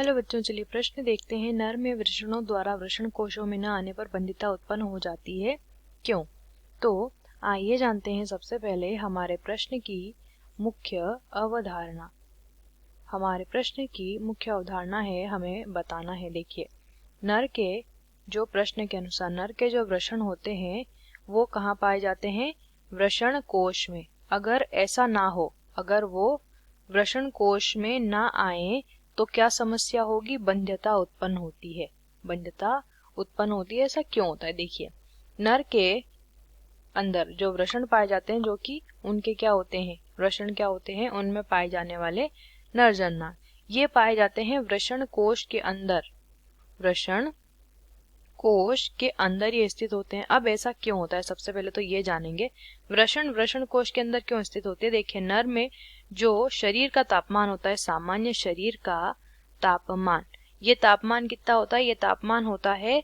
Hello बच्चों, चलिए प्रश्न देखते हैं। नर में वृषणों द्वारा वृषण कोशों में न आने पर बंध्यता उत्पन्न हो जाती है, क्यों? तो आइए जानते हैं सबसे पहले हमारे प्रश्न की मुख्य अवधारणा। हमारे प्रश्न की मुख्य अवधारणा है, हमें बताना है। देखिए, नर के जो प्रश्न के अनुसार नर के जो वृषण होते हैं वो कहाँ पाए जाते हैं? वृषण कोश में। अगर ऐसा ना हो, अगर वो वृषण कोश में ना आए तो क्या समस्या होगी? बंध्यता उत्पन्न होती है। बंध्यता उत्पन्न होती है। ऐसा क्यों होता है? देखिए, नर के अंदर जो वृषण पाए जाते हैं, जो कि उनके क्या होते हैं? वृषण क्या होते हैं? उनमें पाए जाने वाले नरजन्नांग, ये पाए जाते हैं वृषण कोश के अंदर। वृषण कोश के अंदर ये स्थित होते हैं। अब ऐसा क्यों होता है? सबसे पहले तो ये जानेंगे वृषण कोश के अंदर क्यों स्थित होते हैं। देखिए, नर में जो शरीर का तापमान होता है, सामान्य शरीर का तापमान, ये तापमान कितना होता है? ये तापमान होता है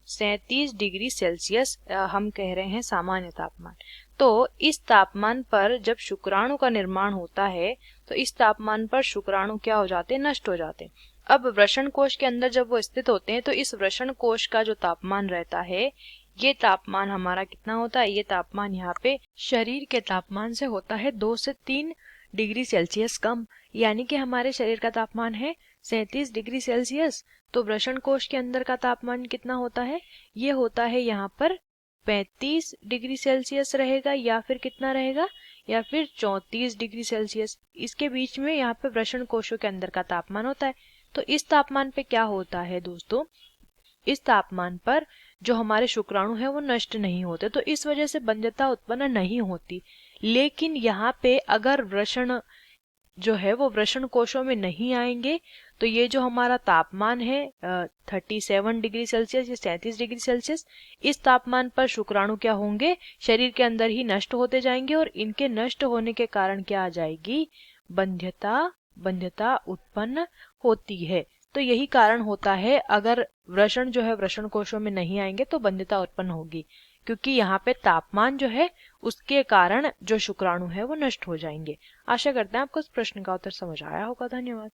37 डिग्री सेल्सियस, हम कह रहे हैं सामान्य तापमान। तो इस तापमान पर जब शुक्राणु का निर्माण होता है तो इस तापमान पर शुक्राणु क्या हो जाते हैं? नष्ट हो जाते हैं। अब वृषण कोश के अंदर जब वो स्थित होते हैं तो इस वृषण कोश का जो तापमान रहता है, ये तापमान हमारा कितना होता है? ये तापमान यहाँ पे शरीर के तापमान से होता है 2 से 3 डिग्री सेल्सियस कम, यानी कि हमारे शरीर का तापमान है 37 डिग्री सेल्सियस। तो वृषण कोश के अंदर का तापमान कितना होता है? ये होता है यहाँ पर 35 डिग्री सेल्सियस रहेगा, या फिर कितना रहेगा? या फिर 34 डिग्री सेल्सियस। इसके बीच में यहाँ पे वृषण कोशों के अंदर का तापमान होता है। तो इस तापमान पे क्या होता है दोस्तों? इस तापमान पर जो हमारे शुक्राणु है वो नष्ट नहीं होते, तो इस वजह से बंध्यता उत्पन्न नहीं होती। लेकिन यहाँ पे अगर वृषण जो है वो वृषण कोशों में नहीं आएंगे तो ये जो हमारा तापमान है 37 डिग्री सेल्सियस या 37 डिग्री सेल्सियस, इस तापमान पर शुक्राणु क्या होंगे? शरीर के अंदर ही नष्ट होते जाएंगे, और इनके नष्ट होने के कारण क्या आ जाएगी? बंध्यता उत्पन्न होती है। तो यही कारण होता है, अगर वृषण जो है वृषण कोशों में नहीं आएंगे तो बंध्यता उत्पन्न होगी, क्योंकि यहाँ पे तापमान जो है उसके कारण जो शुक्राणु है वो नष्ट हो जाएंगे। आशा करते हैं आपको इस प्रश्न का उत्तर समझ आया होगा। धन्यवाद।